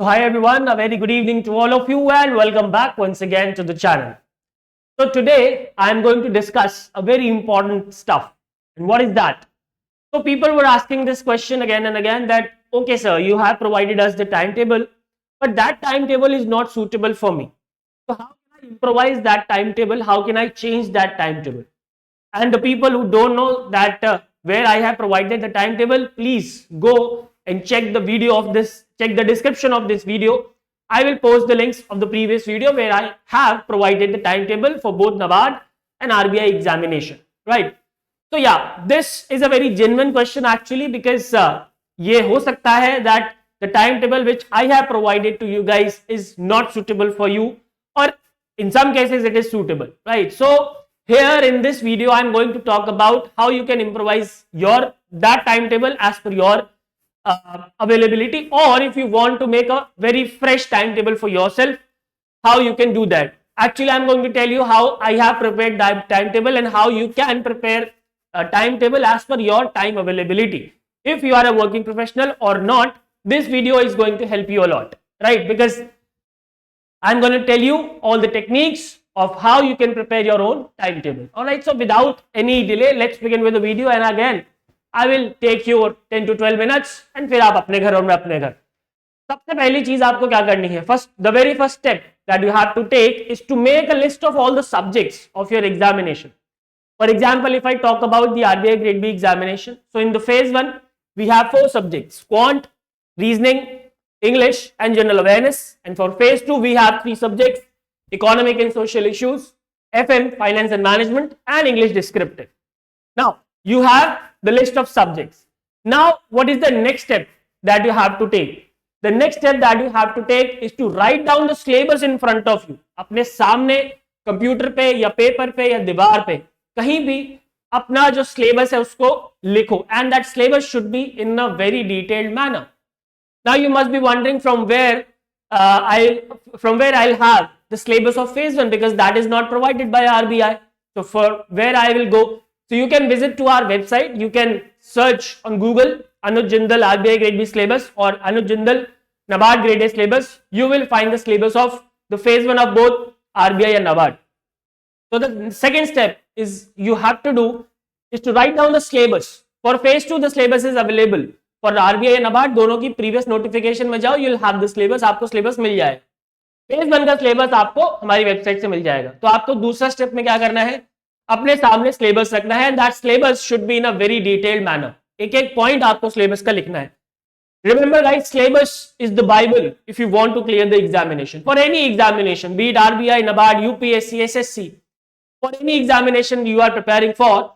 So hi everyone, a very good evening to all of you and welcome back once again to the channel. So today I am going to discuss a very important stuff. And what is that? So people were asking this question again and again that, okay sir, you have provided us the timetable, but that timetable is not suitable for me. So how can I improvise that timetable? How can I change that timetable? And the people who don't know that where I have provided the timetable, please go and check the video of this, check the description of this video. I will post the links of the previous video where I have provided the timetable for both NABARD and RBI examination, right? So yeah, this is a very genuine question actually, because ये हो सकता है that the timetable which I have provided to you guys is not suitable for you, or in some cases it is suitable, right? So here in this video I am going to talk about how you can improvise that timetable as per your availability, or if you want to make a very fresh timetable for yourself, how you can do that. Actually I am going to tell you how I have prepared that timetable and how you can prepare a timetable as per your time availability. If you are a working professional or not, this video is going to help you a lot, right? Because I'm going to tell you all the techniques of how you can prepare your own timetable. All right, so without any delay, let's begin with the video. And again, I will take you 10 to 12 minutes and फिर आप अपने घर और मैं अपने घर. सबसे पहली चीज आपको क्या करनी है? The very first step that you have to take is to make a list of all the subjects of your examination. For example, if I talk about the RBI Grade B examination, so in the phase 1, we have 4 subjects: quant, reasoning, English and general awareness. And for phase 2, we have 3 subjects: economic and social issues, FM, finance and management, and English descriptive. Now, you have the list of subjects. Now, what is the next step that you have to take? The next step that you have to take is to write down the syllabus in front of you. अपने सामने computer पे या paper पे या दीवार पे कहीं भी अपना जो syllabus है उसको लिखो. And that syllabus should be in a very detailed manner. Now you must be wondering from where I'll have the syllabus of phase 1, because that is not provided by RBI. So for where I will go, so you can visit to our website. You can search on Google Anuj Jindal RBI Grade B syllabus or Anuj Jindal NABARD Grade A syllabus. You will find the syllabus of the phase 1 of both RBI and NABARD. So the second step is you have to do is to write down the syllabus. For phase 2, the syllabus is available. For RBI and NABARD दोनों की previous notification में जाओ, you'll have the syllabus, आपको syllabus मिल जाएगा. Phase 1 का syllabus आपको हमारी website से मिल जाएगा. तो आपको दूसरा स्टेप में क्या करना है? अपने सामने syllabus रखना है, and that syllabus should be in a very detailed manner. एक एक पॉइंट आपको syllabus का लिखना है. Remember guys, syllabus is the Bible if you want to clear the examination. For any examination, be it RBI, NABARD, UPSC, SSC, for any examination you are preparing for,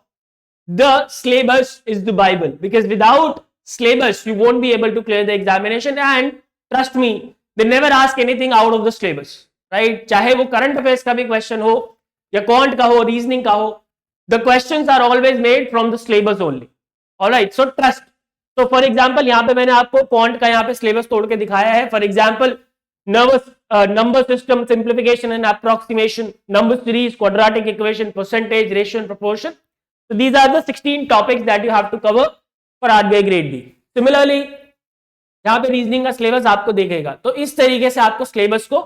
the syllabus is the Bible, because without syllabus you won't be able to clear the examination. And trust me, they never ask anything out of the syllabus, right? चाहे वो current affairs का भी question हो या quant का हो, reasoning का हो, the questions are always made from the syllabus only. All right, so trust. So for example, यहाँ पे मैंने आपको quant का यहाँ पे syllabus तोड़ के दिखाया है. For example, number system, simplification and approximation, number series, quadratic equation, percentage, ratio and proportion. So these are the 16 topics that you have to cover for RBI Grade B. Similarly, यहाँ पे reasoning का syllabus आपको देखेगा. तो इस तरीके से आपको सिलेबस को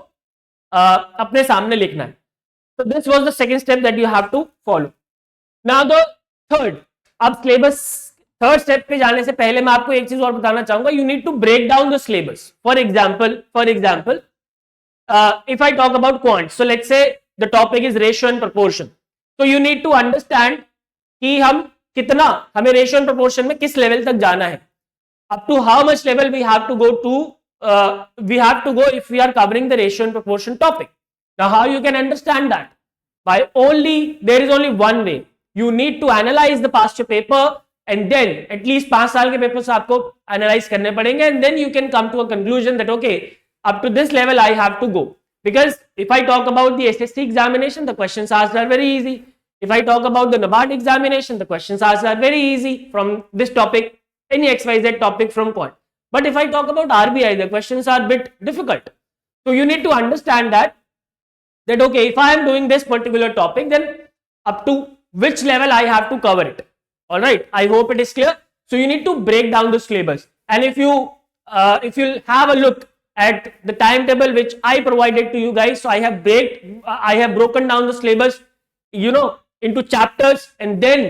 अपने सामने लिखना है. So this was the second step that you have to follow. Now the third, अब सिलेबस थर्ड स्टेप पे जाने से पहले मैं आपको एक चीज और बताना चाहूंगा. You need to break down the syllabus. For example, if I talk about quant, so let's say the topic is ratio and proportion. So you need to understand कि हमें रेशियो एंड प्रोपोर्शन में किस level तक जाना है. Up to how much level we have to go if we are covering the ratio and proportion topic. Now how you can understand that? There is only one way. You need to analyze the past year paper, and then at least 5 साल के paper से आपको analyze करने पड़ेंगे, and then you can come to a conclusion that okay, up to this level I have to go. Because if I talk about the SSC examination, the questions asked are very easy. If I talk about the NABARD examination, the questions asked are very easy from this topic, any XYZ topic from quant. But if I talk about RBI, the questions are a bit difficult. So you need to understand that okay, if I am doing this particular topic, then up to which level I have to cover it. All right, I hope it is clear. So you need to break down the syllabus. And if you have a look at the timetable which I provided to you guys. So I have broken down the syllabus, into chapters, and then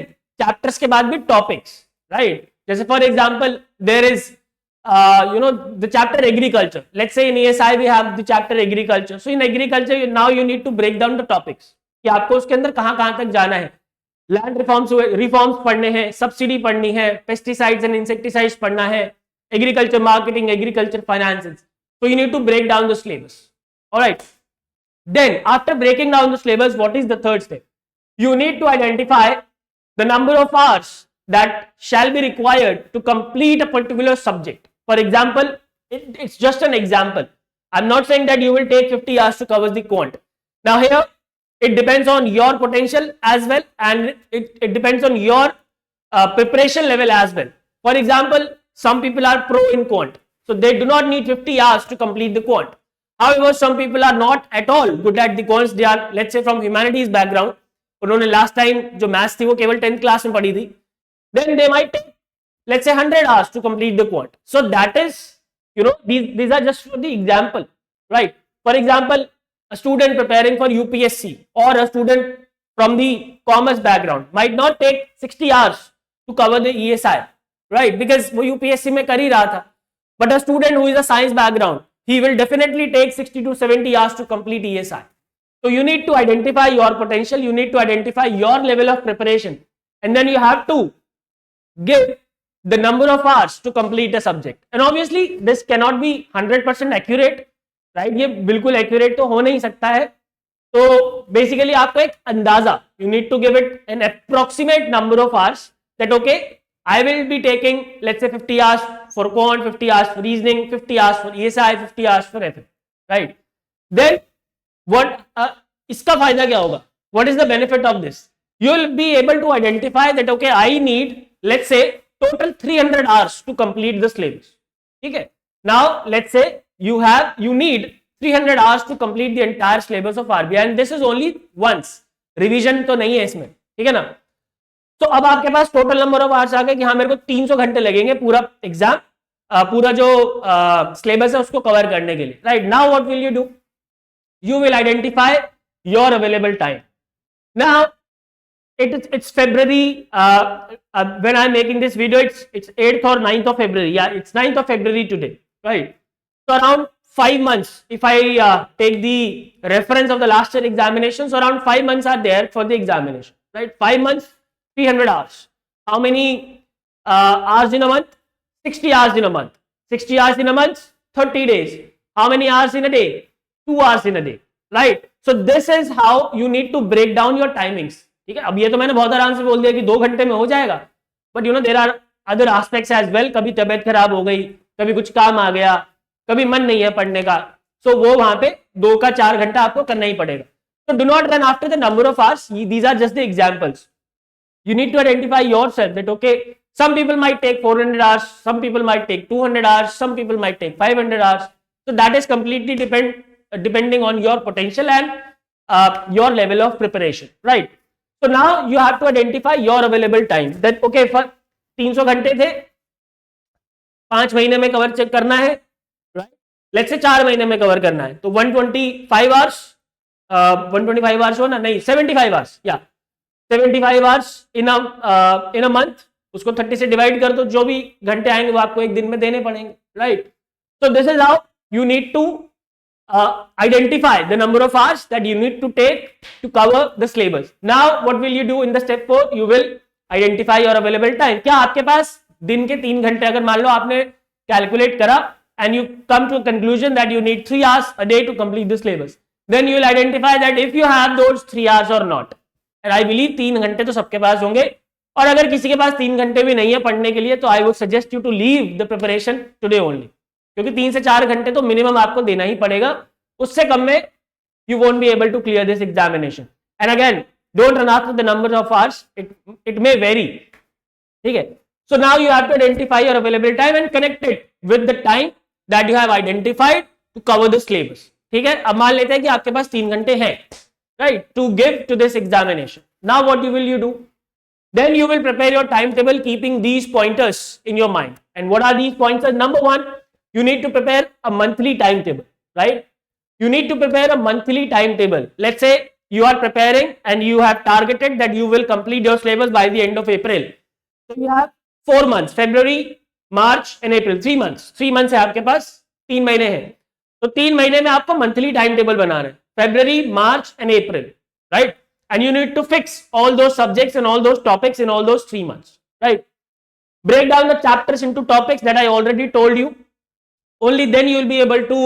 chapters के बाद भी topics, right? जैसे for example, there is the chapter agriculture. Let's say in ESI we have the chapter agriculture. So in agriculture now you need to break down the topics कि आपको उसके अंदर कहाँ तक जाना है. लैंड रिफॉर्म्स पढ़ने हैं, सब्सिडी पढ़नी है, पेस्टिसाइड्स एंड इंसेक्टिसाइड्स पढ़ना है, agriculture marketing, agriculture finances. So you need to break down the syllabus. All right. Then after breaking down the syllabus, what is the third step? You need to identify the number of hours that shall be required to complete a particular subject. For example, it's just an example. I'm not saying that you will take 50 hours to cover the quant. Now here, it depends on your potential as well, and it depends on your preparation level as well. For example, some people are pro in quant, so they do not need 50 hours to complete the quant. However, some people are not at all good at the quants. They are, let's say, from humanities background. उन्होंने last time जो maths थी वो केवल 10th class में पढ़ी थी. Then they might take, let's say, 100 hours to complete the quant. So that is, these are just for the example, right? For example, a student preparing for UPSC or a student from the commerce background might not take 60 hours to cover the ESI, right? Because वो UPSC में कर ही रहा था. But a student who is a science background, he will definitely take 60 to 70 hours to complete ESI. So you need to identify your potential, you need to identify your level of preparation, and then you have to give the number of hours to complete a subject. And obviously this cannot be 100% accurate, right? ये बिल्कुल accurate तो हो नहीं सकता है. तो basically आपको एक अंदाजा, you need to give it an approximate number of hours that okay, I will be taking, let's say, 50 hours for quant, 50 hours for reasoning, 50 hours for ESI, 50 hours for FF, right? Then what इसका फायदा क्या होगा? What is the benefit of this? You will be able to identify that okay, I need, let's say, total 300 hours to complete the syllabus. ठीक है? Now let's say you need 300 hours to complete the entire syllabus of RBI, and this is only once. Revision तो नहीं है इसमें, ठीक है ना? तो अब आपके पास टोटल नंबर ऑफ आवर्स आ गए कि हाँ मेरे को 300 घंटे लगेंगे पूरा एग्जाम, पूरा जो सिलेबस है उसको कवर करने के लिए, right? Now what will you do? You will identify your available time. Now it's February, when I'm making this video, it's 8th or 9th of February. Yeah, it's 9th of February today, right? So around 5 months, if I take the reference of the last year examinations, around 5 months are there for the examination, right? 5 months, 300 hours. How many hours in a month? 60 hours in a month. 60 hours in a month, 30 days. How many hours in a day? 2 hours in a day, right? So this is how you need to break down your timings. ठीक है? अब ये तो मैंने बहुत आराम से बोल दिया कि 2 घंटे में हो जाएगा, but there are other aspects as well. कभी तबीयत खराब हो गई, कभी कुछ काम आ गया, कभी मन नहीं है पढ़ने का, सो वो वहां पे 2 का 4 घंटा आपको करना ही पड़ेगा. So do not run after the number of hours. These are just the examples. You need to identify yourself that okay, some people might take 400 hours, some people might take 200 hours, some people might take 500 hours. So that is completely depending on your potential and your level of preparation, right? So now you have to identify your available time. That okay, for 300 घंटे थे, 5 महीने में cover check करना है, right? Let's say 4 महीने में cover करना है, तो 125 hours, 125 hours हो ना, नहीं 75 hours, या 75 hours in a month. उसको 30 से डिवाइड कर दो, जो भी घंटे आएंगे वो आपको एक दिन में देने पड़ेंगे, right? So this is how you need to identify the number of hours that you need to take to cover the syllabus. Now what will you do in the step 4? You will identify your available time. क्या आपके पास दिन के 3 घंटे, अगर मान लो आपने calculate करा and you come to a conclusion that you need 3 hours a day to complete the syllabus, then you will identify that if you have those 3 hours or not. And I believe 3 घंटे तो सबके पास होंगे, और अगर किसी के पास 3 घंटे भी नहीं है पढ़ने के लिए, तो I would suggest you to leave the preparation today only. क्योंकि 3 से 4 घंटे तो मिनिमम आपको देना ही पड़ेगा, उससे कम में you won't be able to clear this examination. And again, don't run after the number of hours, it may vary. ठीक है? So now you have to identify your available time and connect it with the time that you have identified to cover the syllabus. ठीक है? अब मान लेते हैं कि आपके पास 3 घंटे हैं, right, to give to this examination. Now what will you do? Then you will prepare your timetable keeping these pointers in your mind. And what are these pointers? Number 1, you need to prepare a monthly timetable, right? You need to prepare a monthly timetable. Let's say you are preparing and you have targeted that you will complete your syllabus by the end of April. So you have 4 months, February, March and April, 3 months. 3 months है आपके पास, 3 महीने हैं. तो 3 महीने में आपको monthly time table बनाना है, February, March and April, right? And you need to fix all those subjects and all those topics in all those 3 months, right? Break down the chapters into topics that I already told you. Only then you will be able to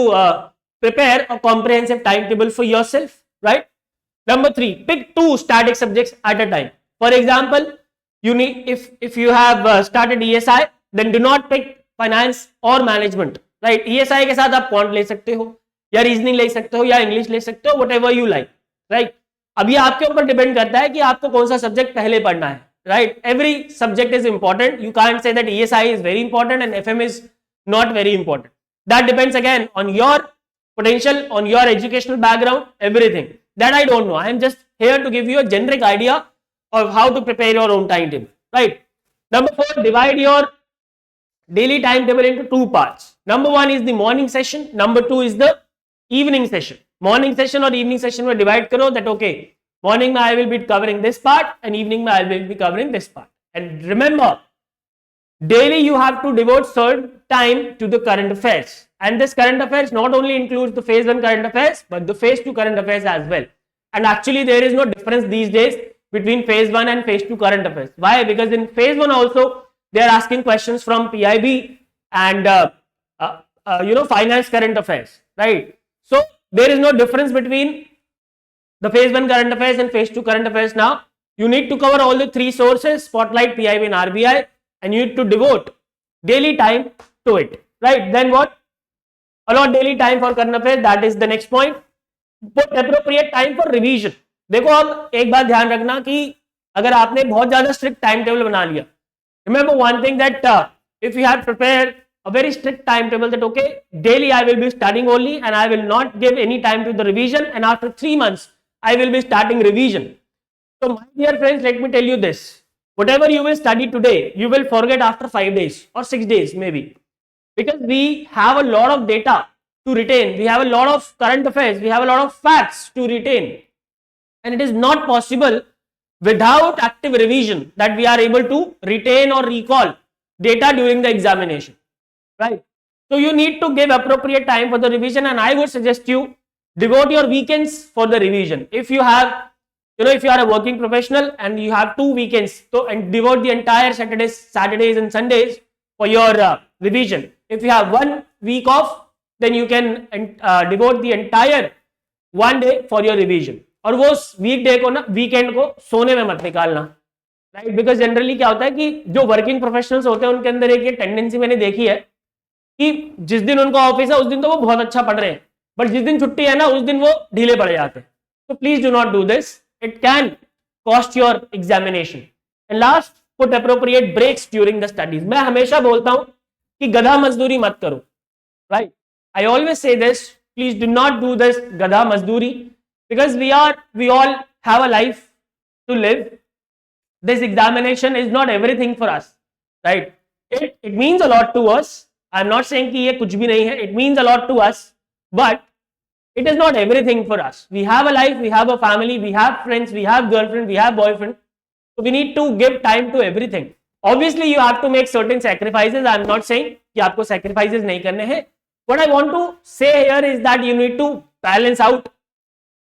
prepare a comprehensive timetable for yourself, right? Number 3, pick 2 static subjects at a time. For example, you need, if you have started ESI, then do not pick finance or management, right? ESI के साथ आप quant ले सकते हो, या reasoning ले सकते हो, या इंग्लिश ले सकते हो, whatever you like, right? अब ये आपके ऊपर डिपेंड करता है कि आपको कौन सा सब्जेक्ट पहले पढ़ना है, right? Every subject is important. You can't say that ESI is very important and FM is not very important. That depends again on your potential, on your educational background, everything. That I don't know. I am just here to give you a generic idea of how to prepare your own timetable, right? Number 4, divide your daily timetable into 2 parts. Number 1 is the morning session. Number 2 is the evening session. Morning session और evening session में divide करो that okay, morning में I will be covering this part and evening में I will be covering this part. And remember, daily you have to devote certain time to the current affairs. And this current affairs not only includes the phase 1 current affairs, but the phase 2 current affairs as well. And actually there is no difference these days between phase 1 and phase 2 current affairs. Why? Because in phase 1 also they are asking questions from PIB and finance current affairs, right? So there is no difference between the phase 1 current affairs and phase 2 current affairs now. You need to cover all the 3 sources, Spotlight, PIB and RBI, and you need to devote daily time to it, right? Then what? Allot daily time for current affairs. That is the next point. Put appropriate time for revision. देखो अब एक बात ध्यान रखना कि अगर आपने बहुत ज्यादा strict timetable बना लिया, remember one thing that if you have prepared a very strict timetable that okay, daily I will be studying only and I will not give any time to the revision, and after 3 months I will be starting revision. So my dear friends, let me tell you this. Whatever you will study today, you will forget after 5 days or 6 days maybe. Because we have a lot of data to retain. We have a lot of current affairs. We have a lot of facts to retain. And it is not possible without active revision that we are able to retain or recall data during the examination, right? So you need to give appropriate time for the revision, and I would suggest you devote your weekends for the revision. If you have, if you are a working professional and you have 2 weekends, so and devote the entire Saturdays and Sundays for your revision. If you have 1 week off, then you can devote the entire 1 day for your revision. और वो वीकडे को ना, weekend को सोने में मत निकालना, right? Because generally क्या होता है कि जो वर्किंग प्रोफेशनल्स होते हैं उनके अंदर एक ये टेंडेंसी मैंने देखी है कि जिस दिन उनका ऑफिस है उस दिन तो वो बहुत अच्छा पढ़ रहे हैं, बट जिस दिन छुट्टी है ना उस दिन वो ढीले पड़ जाते हैं. तो please do not do this. It can cost your examination. And last, put appropriate breaks during the studies. मैं हमेशा बोलता हूं कि गधा मजदूरी मत करो, right? I always say this, please do not do this गधा मजदूरी. Because we all have a life to live. This examination is not everything for us, right? It means a lot to us. I'm not saying कि ये कुछ भी नहीं है. It means a lot to us, but it is not everything for us. We have a life, we have a family, we have friends, we have girlfriend, we have boyfriend. So we need to give time to everything. Obviously, you have to make certain sacrifices. I'm not saying कि आपको sacrifices नहीं करने हैं. What I want to say here is that you need to balance out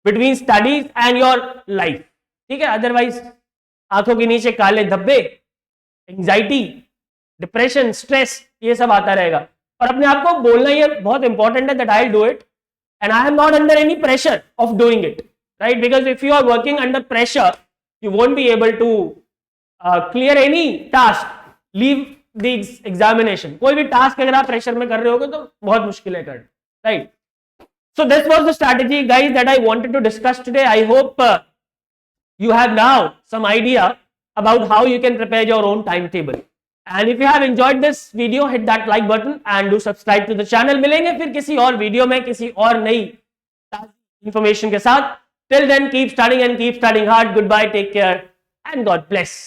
between studies and your life. ठीक है? Otherwise आंखों के नीचे काले धब्बे, एंजाइटी, डिप्रेशन, स्ट्रेस, ये सब आता रहेगा. और अपने आप को बोलना ये बहुत इंपॉर्टेंट है that I'll do it and I am not under any pressure of doing it, right? Because if you are working under pressure, you won't be able to clear any task, leave the examination. कोई भी task अगर आप pressure में कर रहे होगे तो बहुत मुश्किल है करना, right? So this was the strategy, guys, that I wanted to discuss today. I hope you have now some idea about how you can prepare your own timetable. And if you have enjoyed this video, hit that like button and do subscribe to the channel. मिलेंगे फिर किसी और video में किसी और नई information के साथ. Till then, keep studying and keep studying hard. Goodbye, take care, and God bless.